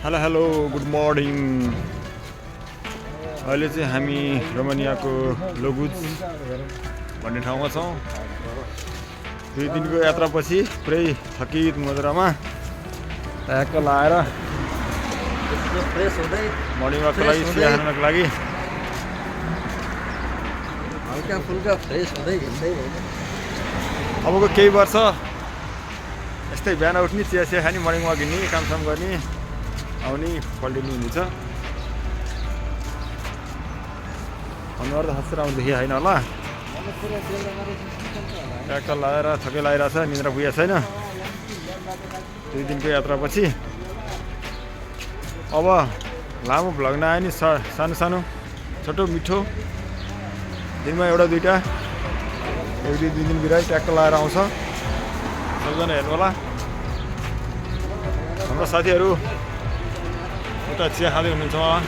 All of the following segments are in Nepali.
Hello hello good morning. अहिले चाहिँ हामी रोमानियाको लोगुज भन्ने ठाउँमा छौँ। 2 दिनको यात्रापछि पुरै थकित मजुरामा ट्याक्क लाएर मर्निङ वाकको लागि चिया खानको लागि हल्का फुल्का फ्रेस हुँदै हिँड्दै अबको केही वर्ष यस्तै बिहान उठ्ने चिया खाने मर्निङ वाक हिँड्ने कामसाम गर्ने आउने पल्टिने हुन्छ। अनुहार त हँसेर आउँदाखेरि होइन होला। ट्याक्क लगाएर थकै लगाइरहेछ, निद्रा पुगेको छैन 2 दिनको यात्रापछि। अब लामो भ्लग नआए नि सानो सानो छोटो मिठो दिनमा एउटा दुईवटा 1-2 दिन बिराइ ट्याक्क लगाएर आउँछ। सबैजना हेर्नु होला। हाम्रो साथीहरू उता चिया खाँदै हुनुहुन्छ उहाँ।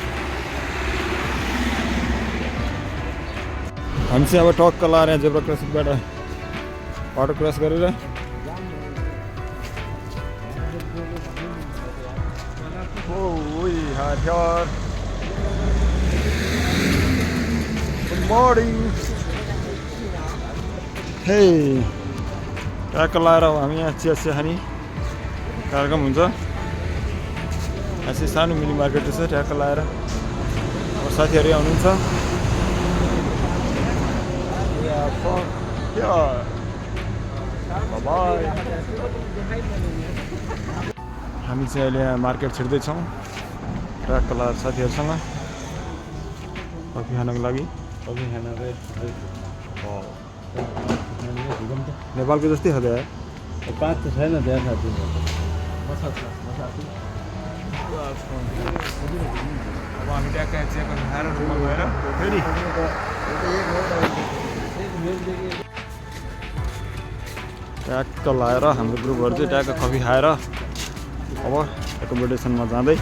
हामी चाहिँ अब टक्क लाएर यहाँ जेब्रा क्रसिङबाट बाटो क्रस गरेर गुड मर्निङ। हे ट्याक्क लाएर हामी यहाँ चिया खाने कार्यक्रम हुन्छ। यहाँ चाहिँ सानो मिनी मार्केट छ। ट्याक्क लाएर अब साथीहरू आउनुहुन्छ। हामी चाहिँ अहिले यहाँ मार्केट छिर्दैछौँ ट्याक्क लाएर साथीहरूसँग कफी खानको लागि। नेपालको जस्तै खाँदै आयो। 5 त छैन त्यहाँ साथी। अब हामी ट्याक्क चिया खाएर रुममा गएर फेरि ट्याक्क लाएर हाम्रो ग्रुपहरू चाहिँ ट्याक्क कफी खाएर अब एकोमोडेसनमा जाँदै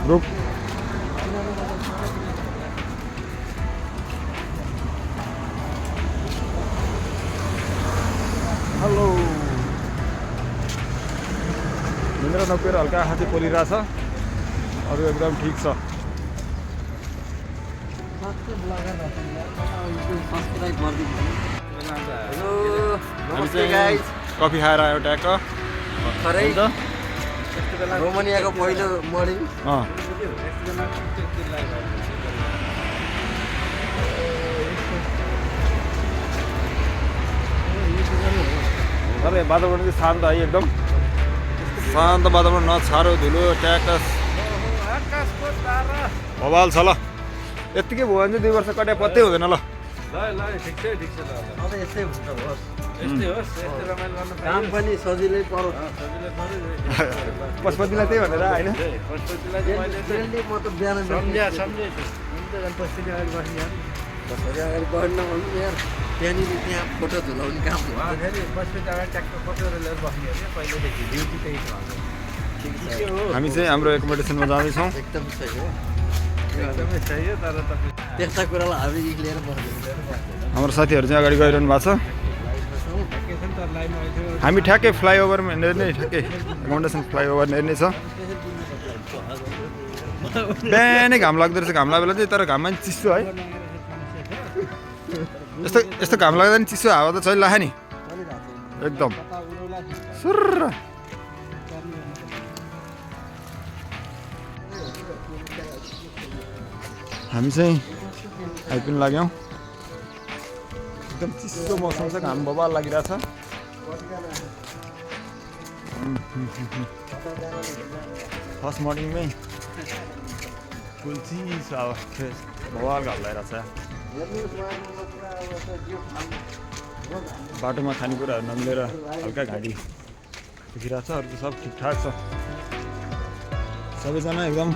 ग्रुप हेलो। निन्द्रा नपुगेर हल्का आँखा चाहिँ पोलिरहेछ, अरू एकदम ठिक छ। हामी चाहिँ कफी खाएर आयो ट्याक्क। रोमानियाको पहिलो मर्निङ। तर वातावरण चाहिँ शान्त है, एकदम शान्त वातावरण, न छारो धुलो ट्याक्क बवाल छ। ल यत्तिकै भयो भने चाहिँ 2 वर्ष कट्या पत्तै हुँदैन। ल काम पनि सजिलै परो। पशुपतिलाई त्यही भनेर होइन। म त बिहान अगाडि बढ्न भन्नु यार, त्यहाँनिर त्यहाँ फोटो झुलाउने काम हामी चाहिँ हाम्रो एकोमोडेसनमा जाँदैछौँ। एकदम सही हो, एकदमै सही हो। तर त्यस्ता कुरालाई हामी लिएर बस्दैन। हाम्रो साथीहरू चाहिँ अगाडि गइरहनु भएको छ। हामी ठ्याक्कै फ्लाइओभरमा हेर्ने, ठ्याक्कै एकोमोडेसन फ्लाइओभर हेर्ने छ। बिहानै घाम लाग्दो रहेछ। घाम लाग्दा चाहिँ, तर घाममा पनि चिसो है। यस्तो घाम लाग्दा पनि चिसो हावा त चलिरहेको नि एकदम सुर्र। हामी चाहिँ आइपुग्न लाग्यौँ। एकदम चिसो मौसम छ, घाम बबाल लागिरहेछ। फर्स्ट मर्निङमै फुल चिसो अब फ्रेस बबाल घाम लागिरहेछ। बाटोमा खानेकुराहरू नमिलेर हल्का घाँटी दुखिरहेको छ। अरू सब ठिकठाक छ। सबैजना एकदम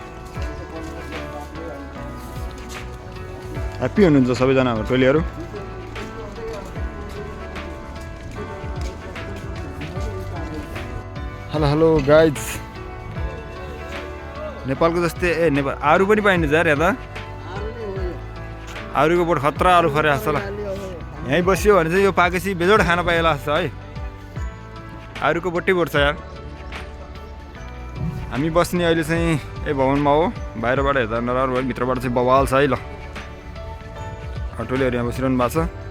ह्याप्पी हुनुहुन्छ सबैजना हाम्रो टोलीहरू। Hello hello guys. नेपालको जस्तै नेपाल आलु पनि पाइन्छ यार। यहाँ त आलुको बोट खतरा आलु फरे जस्तो ल। यहीँ बस्यो भने चाहिँ यो पाकेपछि बेजोड खान पाइएला जस्तो है। अरूको बट्टै पर्छ यार हामी बस्ने अहिले चाहिँ भवनमा हो बाहिरबाट हेर्दा नराम्रो भयो भित्रबाट चाहिँ बवाल छ है ल हटोलीहरू यहाँ बसिरहनु भएको छ